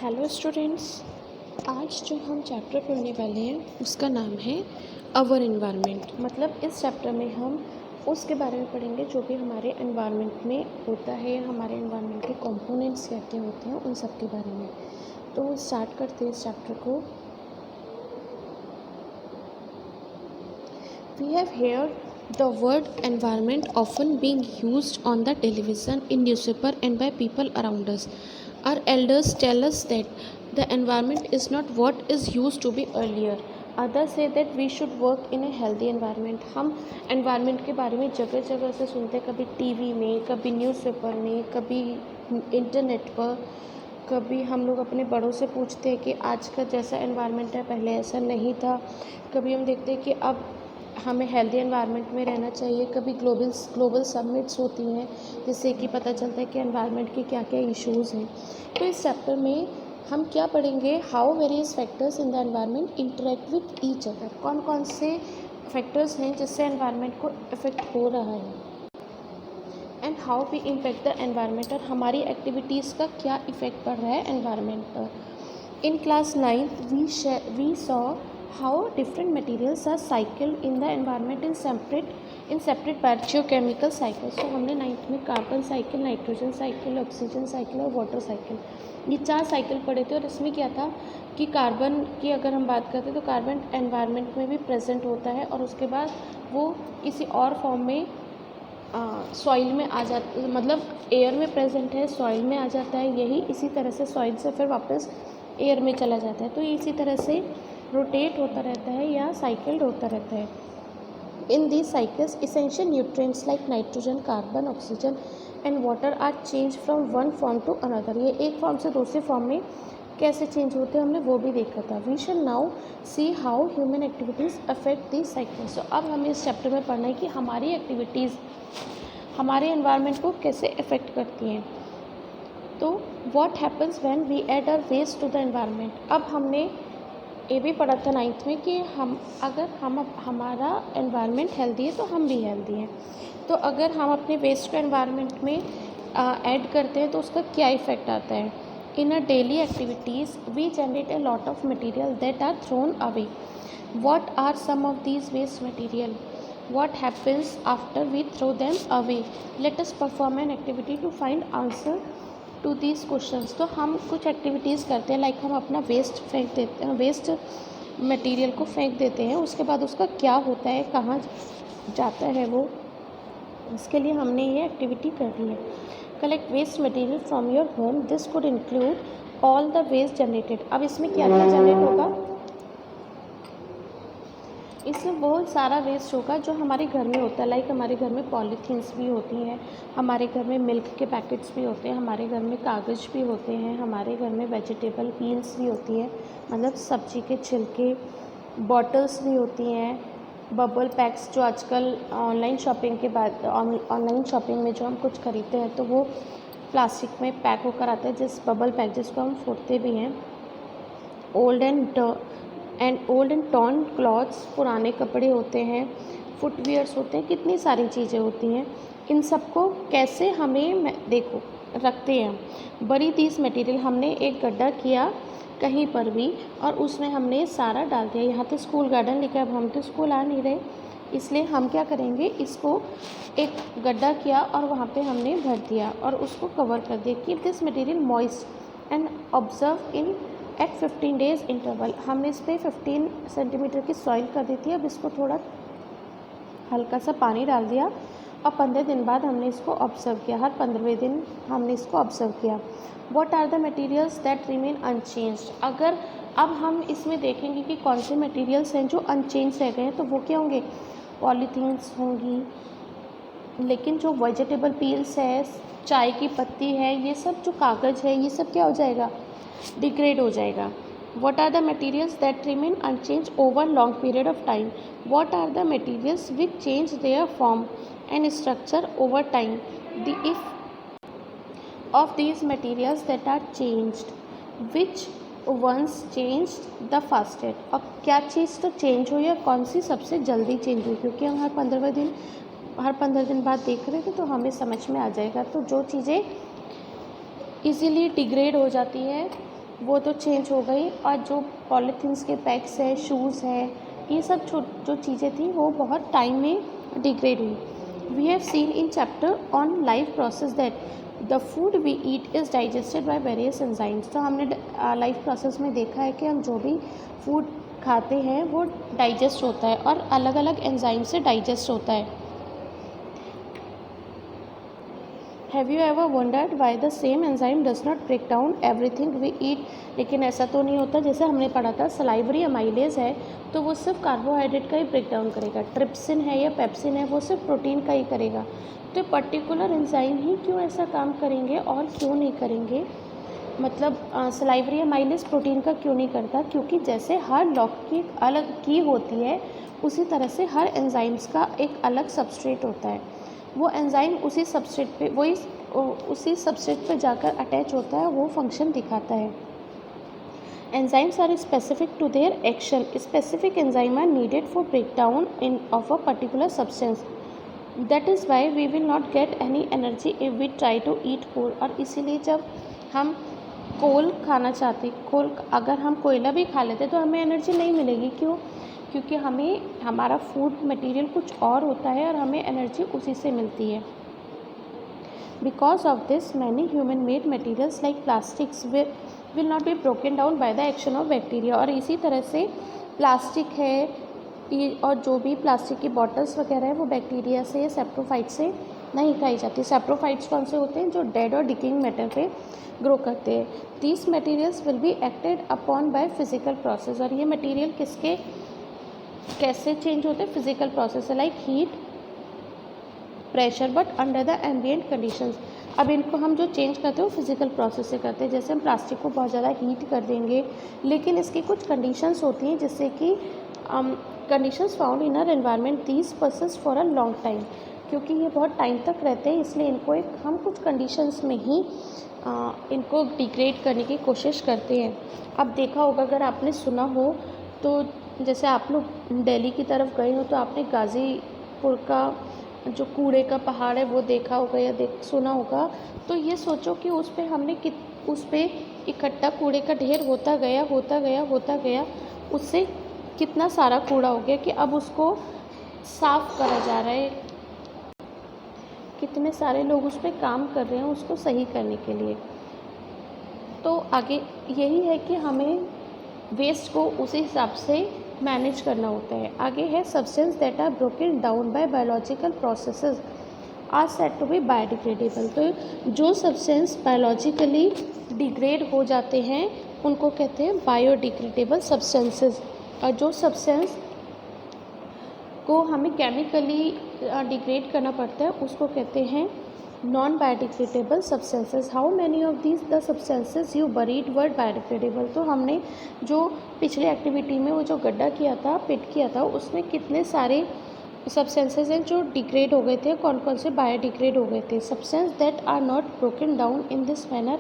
Hello students. आज जो हम चैप्टर पढ़ने वाले हैं उसका नाम है आवर एनवायरनमेंट। मतलब इस चैप्टर में हम उसके बारे में पढ़ेंगे जो भी हमारे एनवायरनमेंट में होता है, हमारे एनवायरनमेंट के कंपोनेंट्स क्या क्या होते हैं उन सब के बारे में। तो स्टार्ट करते हैं इस चैप्टर को। We have here the word environment often being used on the television, in newspaper and by people around us. Our elders tell us that the environment is not what is used to be earlier. Others say that we should work in a healthy environment. हम environment के बारे में जगह जगह से सुनते हैं, कभी टीवी में, कभी न्यूज़पेपर में, कभी इंटरनेट पर, कभी हम लोग अपने बड़ों से पूछते हैं कि आज का जैसा एनवायरनमेंट है पहले ऐसा नहीं था। कभी हम देखते हैं कि अब हमें हेल्दी एनवायरनमेंट में रहना चाहिए। कभी ग्लोबल समिट्स होती हैं जिससे कि पता चलता है कि एनवायरनमेंट के क्या क्या इश्यूज़ हैं। तो इस चैप्टर में हम क्या पढ़ेंगे, how various factors in the environment interact with each other. कौन कौन से फैक्टर्स हैं जिससे एनवायरनमेंट को इफ़ेक्ट हो रहा है, and how we impact the environment, और हमारी एक्टिविटीज़ का क्या इफ़ेक्ट पड़ रहा है एनवायरनमेंट पर। In class 9th we saw how different materials are cycled in the environment in separate biochemical cycles। तो हमने 9th में carbon cycle, nitrogen cycle, oxygen cycle और वाटर साइकिल, ये 4 साइकिल पढ़े थे। और इसमें क्या था कि कार्बन की अगर हम बात करते हैं तो कार्बन एनवायरनमेंट में भी प्रेजेंट होता है और उसके बाद वो किसी और फॉर्म में सॉइल में आ जाता, मतलब एयर में प्रेजेंट है, सॉइल में आ जाता है, यही इसी तरह से सॉइल से फिर वापस एयर में चला जाता है। तो इसी तरह से रोटेट होता रहता है या साइकिल्ड होता रहता है। In these cycles essential nutrients like nitrogen, carbon, oxygen and water are change from one form to another. ये एक फॉर्म से दूसरे फॉर्म में कैसे चेंज होते हैं हमने वो भी देखा था। We shall now see how human activities affect these cycles. तो अब हमें इस चैप्टर में पढ़ना है कि हमारी एक्टिविटीज़ हमारे एनवायरनमेंट को कैसे अफेक्ट करती हैं। तो what happens when we add our waste to the environment. अब हमने ये भी पढ़ा था 9th में कि हमारा एनवायरनमेंट हेल्दी है तो हम भी हेल्दी हैं। तो अगर हम अपने वेस्ट को एनवायरनमेंट में ऐड करते हैं तो उसका क्या इफ़ेक्ट आता है। In a daily activities we generate a lot of material that are thrown away. What are some of these waste material, what happens after we throw them away? Let us perform an activity to find answer to these questions। तो हम कुछ activities करते हैं, like हम अपना waste फेंक देते हैं, वेस्ट मटेरियल को फेंक देते हैं, उसके बाद उसका क्या होता है, कहाँ जाता है वो, इसके लिए हमने ये एक्टिविटी करनी है। Collect waste material from your home, this could include all the waste generated. अब इसमें क्या क्या जनरेट होगा, इसमें बहुत सारा वेस्ट होगा जो हमारे घर में होता है। लाइक हमारे घर में पॉलीथीन्स भी होती हैं, हमारे घर में मिल्क के पैकेट्स भी होते हैं, हमारे घर में कागज़ भी होते हैं, हमारे घर में वेजिटेबल पील्स भी होती हैं, मतलब सब्जी के छिलके, बॉटल्स भी होती हैं, बबल पैक्स जो आजकल ऑनलाइन शॉपिंग के बाद ऑनलाइन शॉपिंग में जो हम कुछ खरीदते हैं तो वो प्लास्टिक में पैक होकर आता है, जिस बबल पैक जिसको हम फोड़ते भी हैं। ओल्ड एंड टॉर्न क्लॉथ्स, पुराने कपड़े होते हैं, फुटवियर्स होते हैं, कितनी सारी चीज़ें होती हैं। इन सबको कैसे हमें देखो रखते हैं। बड़ी दीज मटेरियल, हमने एक गड्ढा किया कहीं पर भी और उसमें हमने सारा डाल दिया। यहाँ तो स्कूल गार्डन लिखा है, अब हम तो स्कूल आ नहीं रहे, इसलिए हम क्या करेंगे, इसको एक गड्ढा किया और वहाँ पे हमने भर दिया और उसको कवर कर दिया। Keep this material moist and observe in at 15 days interval. हमने इस पर 15 सेंटीमीटर की सॉइल कर दी थी। अब इसको थोड़ा हल्का सा पानी डाल दिया और 15 दिन बाद हमने इसको ऑब्जर्व किया। हर 15वें दिन हमने इसको ऑब्जर्व किया। What are the materials that remain unchanged. अगर अब हम इसमें देखेंगे कि कौन से मटेरियल्स हैं जो अनचेंज रह गए हैं, तो वो क्या होंगे, पॉलीथीन्स होंगी, लेकिन जो वेजिटेबल पील्स है, चाय की पत्ती है, ये सब जो कागज़ है, ये सब क्या हो जाएगा, डिग्रेड हो जाएगा। What are the materials that remain unchanged over long period of time? What are the materials which change their form and structure over time? The if of these materials that are changed, which ones changed the fastest? अब क्या चीज़ तो change हुई है, कौन सी सबसे जल्दी change हुई, क्योंकि हम हर 15 दिन बाद देख रहे थे तो हमें समझ में आ जाएगा। तो जो चीज़ें इजीली डिग्रेड हो जाती है वो तो चेंज हो गई, और जो पॉलीथीन्स के पैक्स है, शूज़ है, ये सब जो चीज़ें थी वो बहुत टाइम में डिग्रेड हुई। We have seen in chapter on life process that the food we eat is digested by various enzymes. तो हमने लाइफ प्रोसेस में देखा है कि हम जो भी फूड खाते हैं वो डाइजेस्ट होता है और अलग अलग एंजाइम से डाइजेस्ट होता है। Have you ever wondered why the same enzyme does not break down everything we eat? लेकिन ऐसा तो नहीं होता, जैसे हमने पढ़ा था सलाइवरी अमाइलेज है तो वो सिर्फ कार्बोहाइड्रेट का ही ब्रेक डाउन करेगा। ट्रिप्सिन है या पेप्सिन है वो सिर्फ प्रोटीन का ही करेगा। तो पर्टिकुलर एंजाइम ही क्यों ऐसा काम करेंगे और क्यों नहीं करेंगे? मतलब सलाइवरी अमाइलेज प्रोटीन का क्यों नहीं करता? क्योंकि जैसे हर लॉक की एक अलग की होती है, उसी तरह से हर एंजाइम्स का एक अलग सबस्ट्रेट होता है। वो एंजाइम उसी सबस्ट्रेट पे उसी सबस्ट्रेट पे जाकर अटैच होता है, वो फंक्शन दिखाता है। Enzymes are specific to their action. Specific enzyme are needed for breakdown in of a particular substance. That is why we will not get any energy if we try to eat coal. और इसीलिए जब हम कोल खाना चाहते, अगर हम कोयला भी खा लेते तो हमें एनर्जी नहीं मिलेगी। क्यों? क्योंकि हमारा फूड मटेरियल कुछ और होता है और हमें एनर्जी उसी से मिलती है। Because of this many human made materials like plastics will not be broken down by the action of bacteria. और इसी तरह से प्लास्टिक है और जो भी प्लास्टिक की बॉटल्स वगैरह है वो बैक्टीरिया से या सेप्रोफाइट से नहीं खाई जाती। सेप्रोफाइट्स कौन से होते हैं? जो डेड और डिकिंग मैटर पे ग्रो करते हैं। These materials will be acted upon by physical process. और ये मटीरियल कैसे चेंज होते हैं? फिजिकल प्रोसेस है, like heat, pressure, but under the ambient conditions. अब इनको हम जो चेंज करते हैं वो फिजिकल प्रोसेस से करते हैं। जैसे हम प्लास्टिक को बहुत ज़्यादा हीट कर देंगे, लेकिन इसकी कुछ कंडीशंस होती हैं जिससे कि conditions found in our environment these persist for a long time. क्योंकि ये बहुत टाइम तक रहते हैं, इसलिए इनको हम कुछ कंडीशंस में ही इनको डिग्रेड करने की कोशिश करते हैं। अब देखा होगा, अगर आपने सुना हो तो, जैसे आप लोग दिल्ली की तरफ गए हो तो आपने गाज़ीपुर का जो कूड़े का पहाड़ है वो देखा होगा या सुना होगा। तो ये सोचो कि उस पर इकट्ठा कूड़े का ढेर होता गया, उससे कितना सारा कूड़ा हो गया कि अब उसको साफ़ करा जा रहा है। कितने सारे लोग उस पर काम कर रहे हैं उसको सही करने के लिए। तो आगे यही है कि हमें वेस्ट को उसी हिसाब से मैनेज करना होता है। आगे है substance that are broken down by biological processes are said to be biodegradable. तो जो सब्सटेंस बायोलॉजिकली डिग्रेड हो जाते हैं उनको कहते हैं बायोडिग्रेडेबल सब्सटेंसेस। और जो सब्सटेंस को हमें केमिकली डिग्रेड करना पड़ता है उसको कहते हैं non biodegradable substances. How many of these the substances you buried word biodegradable. तो हमने जो पिछले एक्टिविटी में वो जो गड्ढा किया था, पिट किया था, उसमें कितने सारे सब्सटेंसेस हैं जो डिग्रेड हो गए थे, कौन कौन से बायोडिग्रेड हो गए थे। Substance that are not broken down in this manner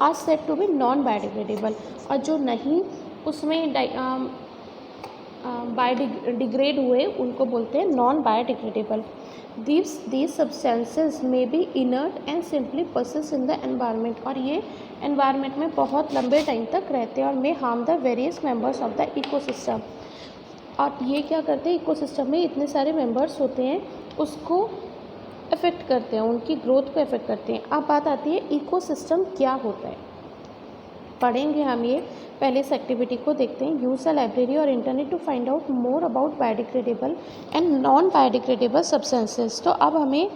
are said to be non biodegradable. और जो नहीं उसमें बायोडिग्रेड हुए उनको बोलते हैं non biodegradable. These substances may be inert and simply persist in the environment। और ये environment में बहुत लंबे टाइम तक रहते हैं और may harm the various members of the ecosystem। और ये क्या करते हैं, इकोसिस्टम में इतने सारे मेंबर्स होते हैं उसको अफेक्ट करते हैं, उनकी ग्रोथ को अफेक्ट करते हैं। अब बात आती है इकोसिस्टम क्या होता है, पढ़ेंगे हम ये। पहले इस एक्टिविटी को देखते हैं। यूज़ अ लाइब्रेरी और internet to find out more about biodegradable and non biodegradable substances. तो अब हमें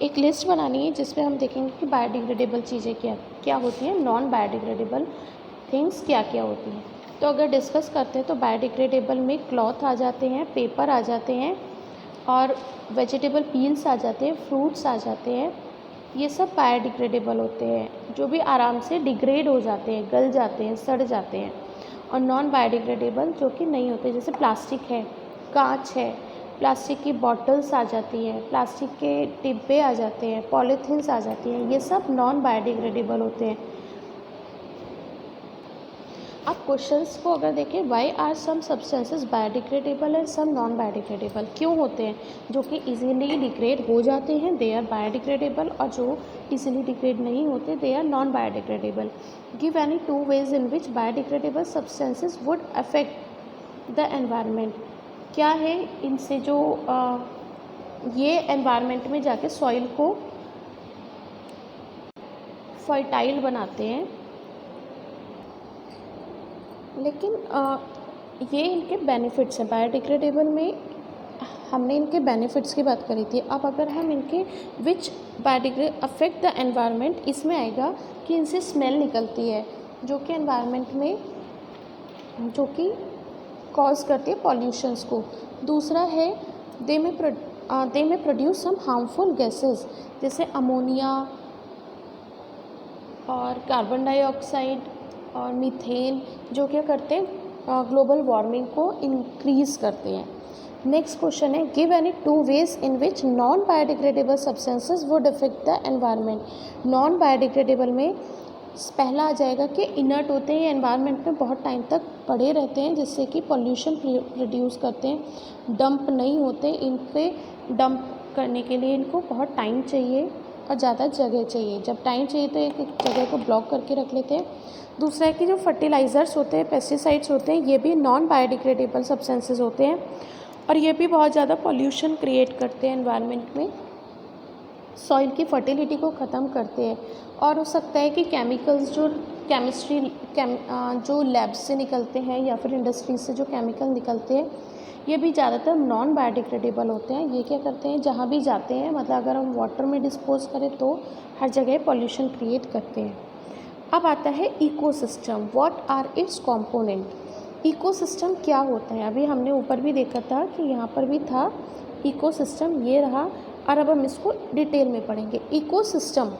एक लिस्ट बनानी है जिसमें हम देखेंगे कि बायोडिग्रेडेबल चीज़ें क्या क्या होती हैं, नॉन बायोडिग्रेडेबल थिंग्स क्या क्या होती हैं। तो अगर डिस्कस करते हैं तो बायोडिग्रेडेबल में क्लॉथ आ जाते हैं, पेपर आ जाते हैं और वेजिटेबल पील्स आ जाते हैं, फ्रूट्स आ जाते हैं। ये सब बायोडिग्रेडेबल होते हैं, जो भी आराम से डिग्रेड हो जाते हैं, गल जाते हैं, सड़ जाते हैं। और नॉन बायोडिग्रेडेबल जो कि नहीं होते, जैसे प्लास्टिक है, कांच है, प्लास्टिक की बॉटल्स आ जाती हैं, प्लास्टिक के डिब्बे आ जाते हैं, पॉलीथीन्स आ जाती हैं, ये सब नॉन बायोडिग्रेडेबल होते हैं। अब क्वेश्चंस को अगर देखें, why are some substances biodegradable and some non biodegradable, क्यों होते हैं जो कि इजीली डिग्रेड हो जाते हैं दे आर बायोडिग्रेडेबल, और जो इजीली डिग्रेड नहीं होते they are non biodegradable. Give any two ways in which biodegradable substances would affect the environment. क्या है इनसे जो ये एनवायरनमेंट में जाके सॉइल को फर्टाइल बनाते हैं, लेकिन ये इनके बेनिफिट्स हैं। बायोडिग्रेडेबल में हमने इनके बेनिफिट्स की बात करी थी। अब अगर हम इनके विच बायोडिग्रेड अफेक्ट द एनवायरनमेंट, इसमें आएगा कि इनसे स्मेल निकलती है जो कि एनवायरनमेंट में जो कि कॉज करती है पॉल्यूशंस को। दूसरा है दे में प्रोड्यूस सम हार्मफुल गैसेस जैसे अमोनिया और कार्बन डाइऑक्साइड और मीथेन, जो क्या करते हैं ग्लोबल वार्मिंग को इंक्रीज़ करते हैं। नेक्स्ट क्वेश्चन है, give any two ways in which non biodegradable substances would affect the environment. Non biodegradable में पहला आ जाएगा कि इनर्ट होते हैं, एनवायरनमेंट में बहुत टाइम तक पड़े रहते हैं जिससे कि पॉल्यूशन प्रोड्यूस करते हैं। डंप नहीं होते, इनके डंप करने के लिए इनको बहुत टाइम चाहिए और ज़्यादा जगह चाहिए। जब टाइम चाहिए तो एक जगह को ब्लॉक करके रख लेते हैं। दूसरा है कि जो फर्टिलाइज़र्स होते हैं, पेस्टिसाइड्स होते हैं, ये भी नॉन बायोडिग्रेडेबल सब्सटेंसेस होते हैं और ये भी बहुत ज़्यादा पॉल्यूशन क्रिएट करते हैं एनवायरनमेंट में, सॉइल की फर्टिलिटी को ख़त्म करते हैं। और हो सकता है कि केमिकल्स जो जो लैब्स से निकलते हैं या फिर इंडस्ट्रीज से जो केमिकल निकलते हैं, ये भी ज़्यादातर नॉन बायोडिग्रेडेबल होते हैं। ये क्या करते हैं, जहाँ भी जाते हैं, मतलब अगर हम वाटर में डिस्पोज करें तो हर जगह पॉल्यूशन क्रिएट करते हैं। अब आता है ecosystem, what are its component. Ecosystem क्या होता है, अभी हमने ऊपर भी देखा था कि यहाँ पर भी था इकोसिस्टम, ये रहा, और अब हम इसको डिटेल में पढ़ेंगे। Ecosystem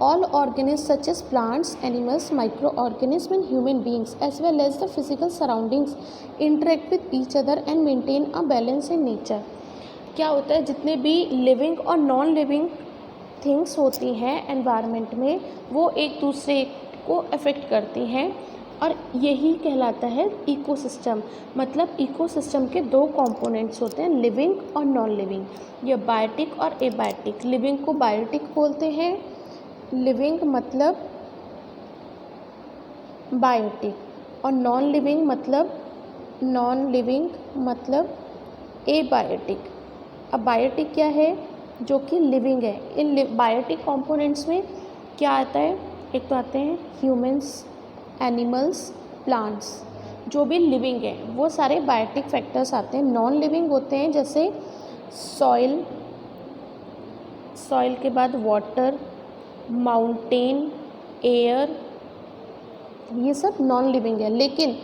all organisms such as plants, animals, microorganisms and human beings as well as the physical surroundings interact with each other and maintain a balance in nature। क्या होता है, जितने भी लिविंग और नॉन लिविंग थिंग्स होती हैं environment में, वो एक दूसरे को अफेक्ट करती हैं और यही कहलाता है इकोसिस्टम। मतलब इकोसिस्टम के दो कंपोनेंट्स होते हैं, लिविंग और नॉन लिविंग, ये बायोटिक और एबायोटिक। लिविंग को बायोटिक बोलते हैं, लिविंग मतलब बायोटिक, और नॉन लिविंग मतलब एबायोटिक। अब बायोटिक क्या है, जो कि लिविंग है। इन बायोटिक कंपोनेंट्स में क्या आता है, एक तो आते हैं ह्यूमंस, एनिमल्स, प्लांट्स, जो भी लिविंग है वो सारे बायोटिक फैक्टर्स आते हैं। नॉन लिविंग होते हैं जैसे सॉइल के बाद वाटर, माउंटेन, एयर, ये सब नॉन लिविंग है। लेकिन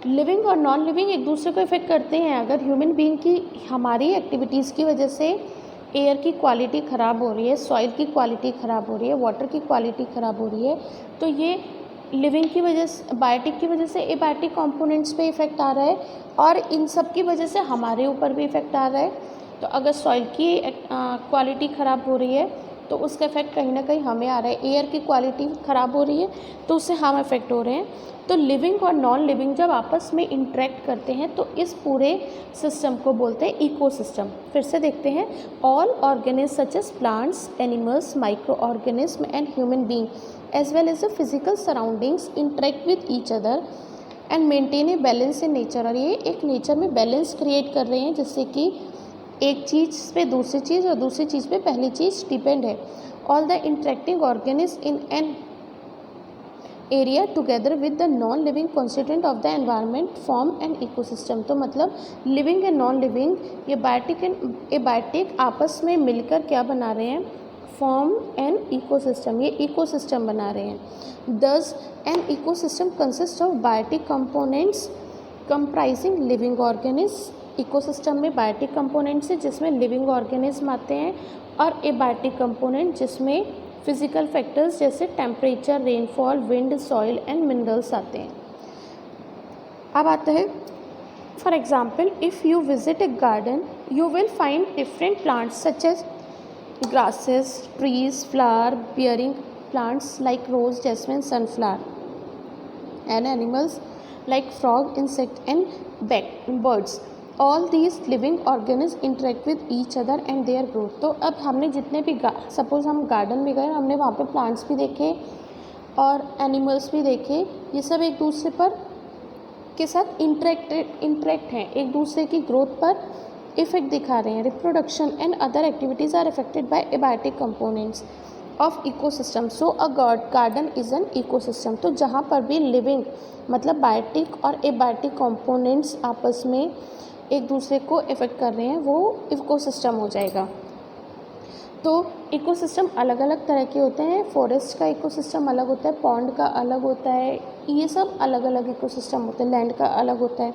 लिविंग और नॉन लिविंग एक दूसरे को इफेक्ट करते हैं। अगर ह्यूमन बीइंग की हमारी एक्टिविटीज़ की वजह से एयर की क्वालिटी ख़राब हो रही है, सॉइल की क्वालिटी ख़राब हो रही है, वाटर की क्वालिटी ख़राब हो रही है, तो ये लिविंग की वजह से, बायोटिक की वजह से एबायोटिक कंपोनेंट्स पे इफ़ेक्ट आ रहा है, और इन सब की वजह से हमारे ऊपर भी इफ़ेक्ट आ रहा है। तो अगर सॉइल की क्वालिटी ख़राब हो रही है तो उसका इफेक्ट कहीं ना कहीं हमें आ रहा है। एयर की क्वालिटी ख़राब हो रही है तो उससे हम इफेक्ट हो रहे हैं। तो लिविंग और नॉन लिविंग जब आपस में इंटरेक्ट करते हैं तो इस पूरे सिस्टम को बोलते हैं इकोसिस्टम। फिर से देखते हैं, all organism such as plants, animals, micro organism and human being as well as the physical surroundings interact with each other and maintain a balance in nature. और ये एक नेचर में बैलेंस क्रिएट कर रहे हैं, जिससे कि एक चीज़ पे दूसरी चीज़ और दूसरी चीज़ पे पहली चीज़ डिपेंड है। All the interacting organism in an area together with the non living constituent of the environment form an ecosystem. तो मतलब लिविंग एंड नॉन लिविंग, ये बायोटिक एंड एबायोटिक आपस में मिलकर क्या बना रहे हैं, फॉर्म एन इकोसिस्टम, ये इकोसिस्टम बना रहे हैं। Thus an ecosystem consist of biotic components comprising living organism. Ecosystem में बायोटिक कंपोनेंट्स है जिसमें लिविंग ऑर्गेनिज्म आते हैं, और एबायोटिक कंपोनेंट जिसमें फिजिकल फैक्टर्स जैसे temperature, rainfall, wind, soil and minerals आते हैं। अब आता है, for example, if you visit a garden you will find different plants such as grasses, trees, flower bearing plants like rose, jasmine, sunflower. and animals like frog, insect and birds. All these living organisms interact with each other and their growth. तो अब हमने जितने भी suppose हम garden में गए, हमने वहाँ पे प्लांट्स भी देखे और एनिमल्स भी देखे, ये सब एक दूसरे पर के साथ इंटरेक्ट हैं, एक दूसरे की ग्रोथ पर इफेक्ट दिखा रहे हैं. Reproduction and other activities are affected by abiotic components of ecosystem. So a garden is an ecosystem. तो जहाँ पर भी लिविंग मतलब बायोटिक और एबायोटिक कंपोनेंट्स आपस में एक दूसरे को इफेक्ट कर रहे हैं, वो इकोसिस्टम हो जाएगा. तो इकोसिस्टम अलग अलग तरह के होते हैं. फॉरेस्ट का इकोसिस्टम अलग होता है, पॉन्ड का अलग होता है, ये सब अलग अलग इकोसिस्टम होते हैं. लैंड का अलग होता है.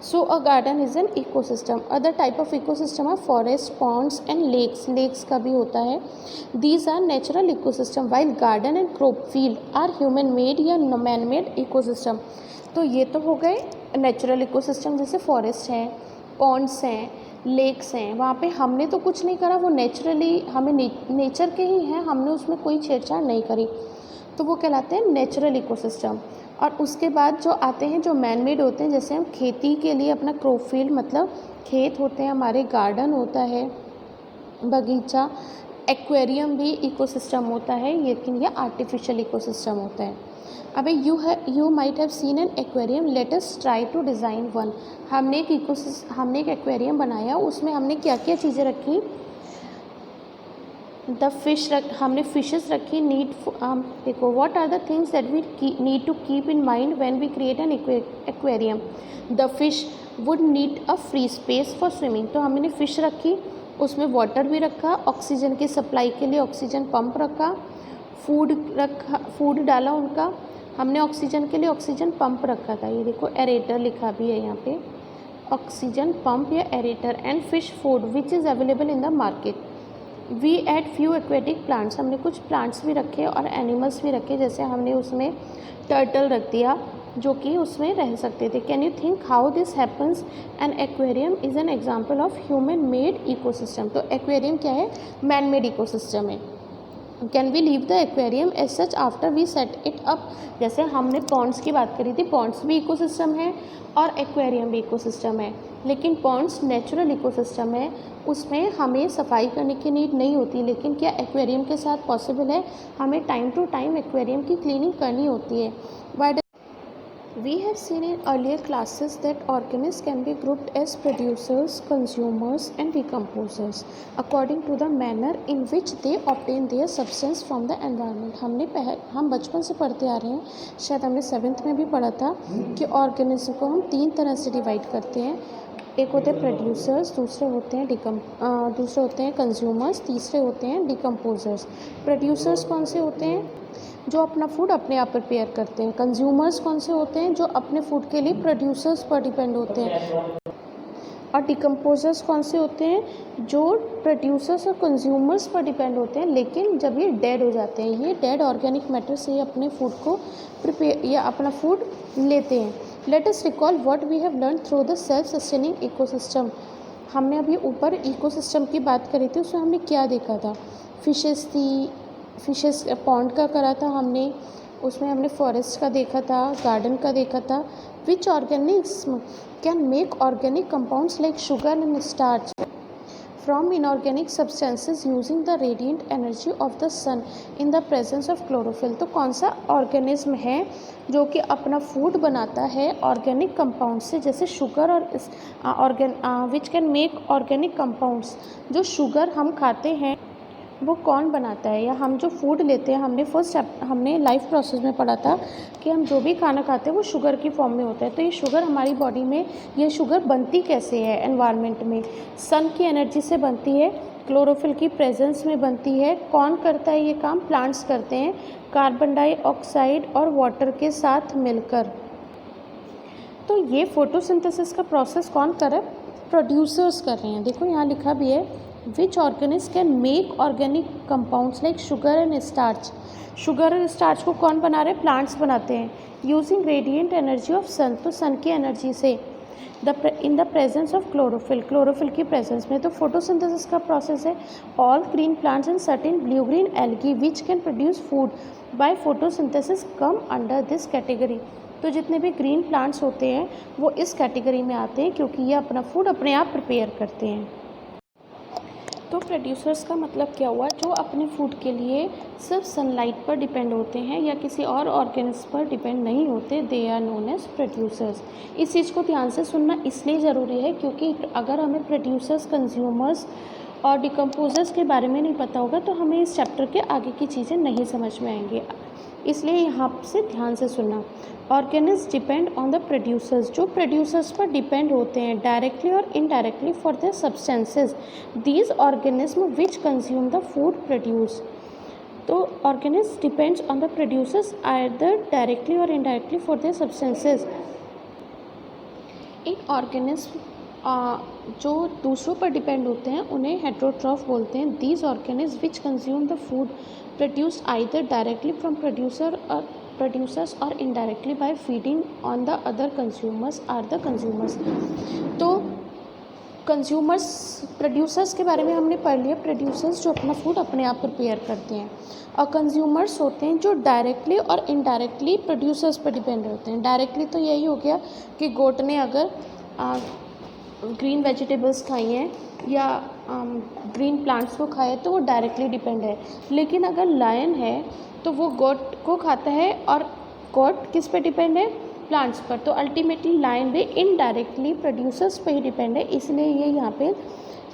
So a garden is an ecosystem. Other type of ecosystem are forest, ponds and lakes. Lakes का भी होता है. These are natural ecosystem, while garden and crop field are human made या मैन मेड इकोसिस्टम. तो ये तो हो गए नेचुरल इकोसिस्टम, जैसे फॉरेस्ट है, पॉन्ड्स हैं, लेक्स हैं. वहाँ पे हमने तो कुछ नहीं करा, वो नेचुरली हमें नेचर के ही हैं, हमने उसमें कोई छेड़छाड़ नहीं करी, तो वो कहलाते हैं नेचुरल इकोसिस्टम. और उसके बाद जो आते हैं जो मैन मेड होते हैं, जैसे हम खेती के लिए अपना क्रॉप फील्ड मतलब खेत होते हैं हमारे, गार्डन होता है, बगीचा, एक्वेरियम भी इकोसिस्टम होता है, लेकिन यह आर्टिफिशियल इकोसिस्टम होता है. अबे you might have seen an aquarium, let us try to design one. हमने एक एक्वेरियम बनाया, उसमें हमने क्या क्या चीज़ें रखी. हमने फिशेस रखी. देखो, what are the things that we need to keep in mind when we create an aquarium. The fish would need a free space for swimming. तो हमने फ़िश रखी, उसमें वाटर भी रखा, ऑक्सीजन की सप्लाई के लिए ऑक्सीजन पंप रखा, फूड डाला उनका, हमने ऑक्सीजन के लिए ऑक्सीजन पंप रखा था. ये देखो एरेटर लिखा भी है यहाँ पे, ऑक्सीजन पंप या aerator. And fish food which is available in the market. We add few aquatic plants. हमने कुछ प्लांट्स भी रखे और एनिमल्स भी रखे, जैसे हमने उसमें टर्टल रख दिया जो कि उसमें रह सकते थे. Can you think how this happens. An aquarium is an example of human made ecosystem. तो एक्वेरियम क्या है, मैन मेड इकोसिस्टम है. Can we leave the aquarium as such after we set it up. जैसे हमने Pond's की बात करी थी, पॉन्ड्स भी इकोसिस्टम है और एक्वेरियम भी इकोसिस्टम है, लेकिन पॉन्ड्स नेचुरल इकोसिस्टम है, उसमें हमें सफाई करने की नीड नहीं होती. लेकिन क्या एक्वेरियम के साथ पॉसिबल है, हमें टाइम टू टाइम एक्वेरियम की क्लीनिंग करनी होती है. We have seen in earlier classes that organisms can be grouped as producers, consumers and decomposers according to the manner in which they obtain their substance from the environment. हम बचपन से पढ़ते आ रहे हैं, शायद हमने 7th में भी पढ़ा था कि ऑर्गेनिज्म को हम 3 तरह से डिवाइड करते हैं. एक होते हैं प्रोड्यूसर्स, दूसरे होते हैं कंज्यूमर्स, तीसरे होते हैं डिकम्पोजर्स. प्रोड्यूसर्स कौन से होते हैं, जो अपना फूड अपने आप प्रिपेयर करते हैं. कंज्यूमर्स कौन से होते हैं, जो अपने फूड के लिए प्रोड्यूसर्स पर डिपेंड होते हैं. और डिकम्पोजर्स कौन से होते हैं, जो प्रोड्यूसर्स और कंज्यूमर्स पर डिपेंड होते हैं, लेकिन जब ये डेड हो जाते हैं, ये डेड ऑर्गेनिक मैटर से अपने फूड को प्रिपेयर या अपना फूड लेते हैं. Let us recall what we have learn through the self sustaining ecosystem. हमने अभी ऊपर इकोसिस्टम की बात करी थी, उसमें हमने क्या देखा था, फिशेस पॉन्ड का करा था हमने, उसमें हमने फॉरेस्ट का देखा था, गार्डन का देखा था. Which organism can make organic compounds like sugar and starch from inorganic substances using the radiant energy of the sun in the presence of chlorophyll. तो कौन सा ऑर्गेनिज्म है जो कि अपना फूड बनाता है ऑर्गेनिक कंपाउंड से, जैसे शुगर और which can make organic compounds. जो शुगर हम खाते हैं वो कौन बनाता है, या हम जो फूड लेते हैं, हमने लाइफ प्रोसेस में पढ़ा था कि हम जो भी खाना खाते हैं वो शुगर की फॉर्म में होता है. तो ये शुगर हमारी बॉडी में, ये शुगर बनती कैसे है एनवायरनमेंट में, सन की एनर्जी से बनती है, क्लोरोफिल की प्रेजेंस में बनती है. कौन करता है ये काम, प्लांट्स करते हैं, कार्बन डाइऑक्साइड और वाटर के साथ मिलकर. तो ये फोटोसिंथेसिस का प्रोसेस कौन कर रहा है, प्रोड्यूसर्स कर रहे हैं. देखो यहाँ लिखा भी है, which organism can make organic compounds like sugar and starch. Sugar और स्टार्च को कौन बना रहे हैं, प्लांट्स बनाते हैं, यूजिंग रेडिएंट एनर्जी ऑफ सन. तो सन की एनर्जी से, in the presence of chlorophyll की प्रेजेंस में. तो फोटोसिंथेसिस का प्रोसेस है. All green plants and certain blue green algae which can produce food by photosynthesis come under this category. तो जितने भी ग्रीन प्लांट्स होते हैं वो इस कैटेगरी में आते हैं क्योंकि ये अपना फूड अपने आप प्रिपेयर करते हैं। तो प्रोड्यूसर्स का मतलब क्या हुआ, जो अपने फूड के लिए सिर्फ सनलाइट पर डिपेंड होते हैं या किसी और ऑर्गेनिज्म पर डिपेंड नहीं होते, they are known as producers. इस चीज़ को ध्यान से सुनना इसलिए ज़रूरी है क्योंकि अगर हमें प्रोड्यूसर्स, कंज्यूमर्स और डिकम्पोजर्स के बारे में नहीं पता होगा तो हमें इस चैप्टर के आगे की चीज़ें नहीं समझ में आएंगी, इसलिए यहाँ से ध्यान से सुनना। Organism depend on the producers, जो प्रोड्यूसर्स पर डिपेंड होते हैं डायरेक्टली और indirectly for their substances, these organism which consume the food produce. तो organism depends on the producers either directly और इनडायरेक्टली फॉर देयर सब्सटेंसेस। एक ऑर्गेनिज्म जो दूसरों पर डिपेंड होते हैं उन्हें हेटेरोट्रॉफ बोलते हैं। These organism which consume the food produced either directly from producers or indirectly by feeding on the other consumers are the consumers। तो कंज्यूमर्स, प्रोड्यूसर्स के बारे में हमने पढ़ लिया, प्रोड्यूसर्स जो अपना फूड अपने आप प्रिपेयर करते हैं, और कंज्यूमर्स होते हैं जो डायरेक्टली और इनडायरेक्टली प्रोड्यूसर्स पर डिपेंड होते हैं। डायरेक्टली तो यही हो गया कि गोट ने अगर ग्रीन वेजिटेबल्स खाई हैं या ग्रीन प्लांट्स को खाए तो वो डायरेक्टली डिपेंड है, लेकिन अगर लायन है तो वो गोट को खाता है और गोट किस पे डिपेंड है, प्लांट्स पर। तो अल्टीमेटली लायन भी इनडायरेक्टली प्रोड्यूसर्स पे ही डिपेंड है, इसलिए ये यहाँ पे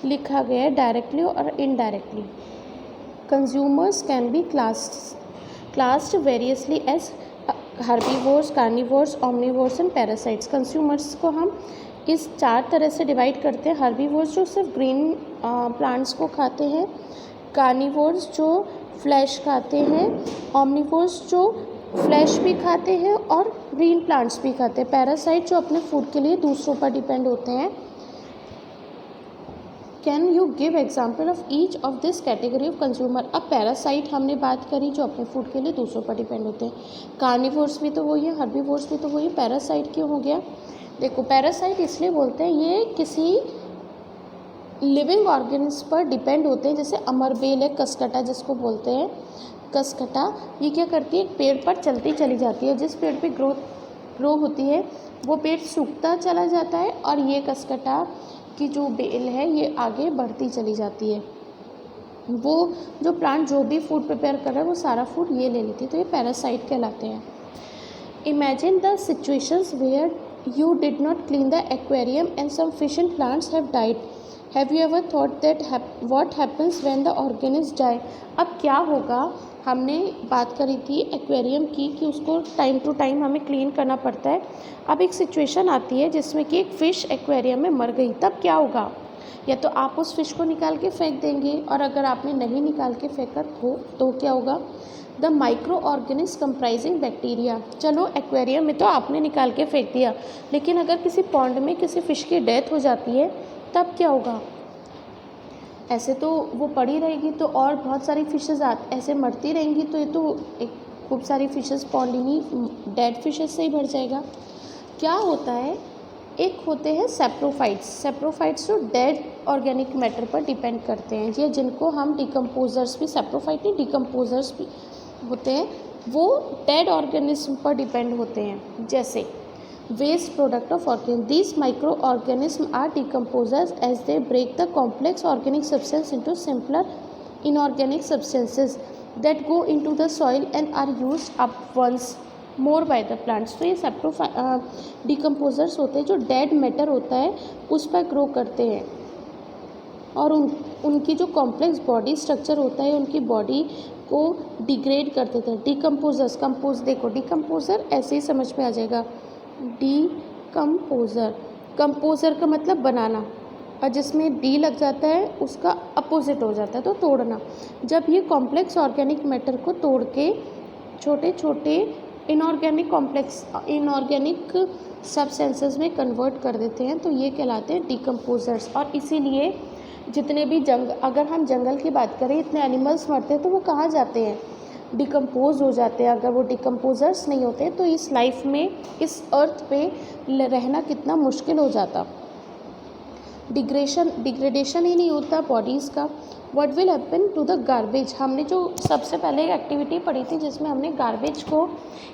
लिखा गया है डायरेक्टली और indirectly. Consumers can be classed variously as herbivores, carnivores, omnivores and parasites. Consumers को हम इस 4 तरह से डिवाइड करते हैं। हर्बीवोर्स जो सिर्फ ग्रीन प्लांट्स को खाते हैं, कार्निवोर्स जो फ्लैश खाते हैं, ओमनिवोर्स जो फ्लैश भी खाते हैं और ग्रीन प्लांट्स भी खाते हैं, पैरासाइट जो अपने फूड के लिए दूसरों पर डिपेंड होते हैं। Can you give example of each of this category of consumer. अब पैरासाइट हमने बात करी जो अपने फूड के लिए दूसरों पर डिपेंड होते हैं, कार्निवोर्स भी तो वही है, हर्बीवोर्स भी तो वही, पैरासाइट क्यों हो गया, देखो पैरासाइट इसलिए बोलते हैं ये किसी लिविंग ऑर्गेनिज्म पर डिपेंड होते हैं, जैसे अमरबेल है, कसकटा जिसको बोलते हैं, कसकटा ये क्या करती है, एक पेड़ पर चलती चली जाती है, जिस पेड़ पे ग्रो होती है वो पेड़ सूखता चला जाता है और ये कसकटा की जो बेल है ये आगे बढ़ती चली जाती है। वो जो प्लांट जो भी फूड प्रिपेयर कर रहा है वो सारा फूड ये ले लेती है, तो ये पैरासाइट कहलाते हैं। Imagine the situations where you did not clean the aquarium and some fish and plants have died. Have you ever thought that what happens when the organisms die? अब क्या होगा, हमने बात करी थी एक्वेरियम की कि उसको टाइम टू टाइम हमें क्लीन करना पड़ता है। अब एक सिचुएशन आती है जिसमें कि एक फ़िश एक्वेरियम में मर गई, तब क्या होगा, या तो आप उस फिश को निकाल के फेंक देंगे, और अगर आपने नहीं निकाल के फेंका तो क्या होगा, the micro organism comprising bacteria. चलो एक्वेरियम में तो आपने निकाल के फेंक दिया, लेकिन अगर किसी पॉन्ड में किसी फ़िश की डेथ हो जाती है तब क्या होगा, ऐसे तो वो पड़ी रहेगी तो और बहुत सारी फिशेज़ ऐसे मरती रहेंगी, तो ये तो एक खूब सारी फिशेज़ पॉन्ड ही डेड फिशेज़ से ही भर जाएगा। क्या होता है, एक होते हैं सेप्रोफाइट्स जो डेड ऑर्गेनिक मैटर पर डिपेंड करते हैं, ये जिनको हम डिकम्पोजर्स भी, सेप्रोफाइट नहीं डिकम्पोजर्स भी होते हैं, वो डेड ऑर्गेनिज्म पर डिपेंड होते हैं, जैसे waste product of organism. These microorganism are decomposers as they break the complex organic substance into simpler inorganic substances that go into the soil and are used up once more by the plants. तो ये decomposers होते हैं जो dead matter होता है उस पर grow करते हैं, और उनकी जो कॉम्प्लेक्स बॉडी स्ट्रक्चर होता है उनकी बॉडी को डिग्रेड कर देते हैं। डिकम्पोजर्स, देखो डिकम्पोजर ऐसे ही समझ में आ जाएगा, कंपोजर का मतलब बनाना, और जिसमें डी लग जाता है उसका अपोजिट हो जाता है, तो तोड़ना। जब ये कॉम्प्लेक्स ऑर्गेनिक मैटर को तोड़ के छोटे छोटे इनऑर्गेनिक सब्सटेंसेस में कन्वर्ट कर देते हैं तो ये कहलाते हैं डिकम्पोजर्स। और इसीलिए जितने भी अगर हम जंगल की बात करें, इतने एनिमल्स मरते हैं तो वो कहाँ जाते हैं, डिकम्पोज हो जाते हैं। अगर वो डिकम्पोजर्स नहीं होते तो इस लाइफ में, इस अर्थ पे रहना कितना मुश्किल हो जाता। डिग्रेडेशन ही नहीं होता बॉडीज़ का। What will happen to the garbage, हमने जो सबसे पहले एक एक्टिविटी पढ़ी थी जिसमें हमने गार्बेज को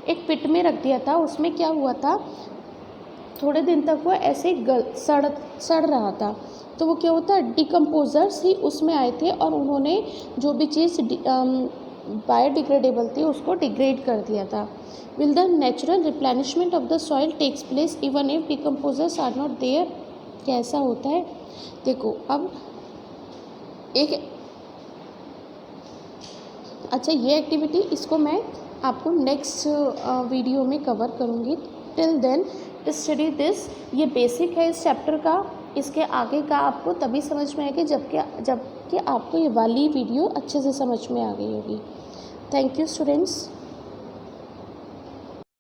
एक पिट में रख दिया था, उसमें क्या हुआ था, थोड़े दिन तक वो ऐसे सड़ रहा था। तो वो क्या होता है, डिकम्पोजर्स ही उसमें आए थे और उन्होंने जो भी चीज़ बायोडिग्रेडेबल थी उसको डिग्रेड कर दिया था। Will the natural replenishment of the soil takes place even if decomposers are not there, कैसा होता है। देखो अब एक अच्छा ये एक्टिविटी इसको मैं आपको नेक्स्ट वीडियो में कवर करूँगी। टिल देन स्टडी दिस, ये बेसिक है इस चैप्टर का, इसके आगे का आपको तभी समझ में आएगी जबकि आपको ये वाली वीडियो अच्छे से समझ में आ गई होगी। Thank you students.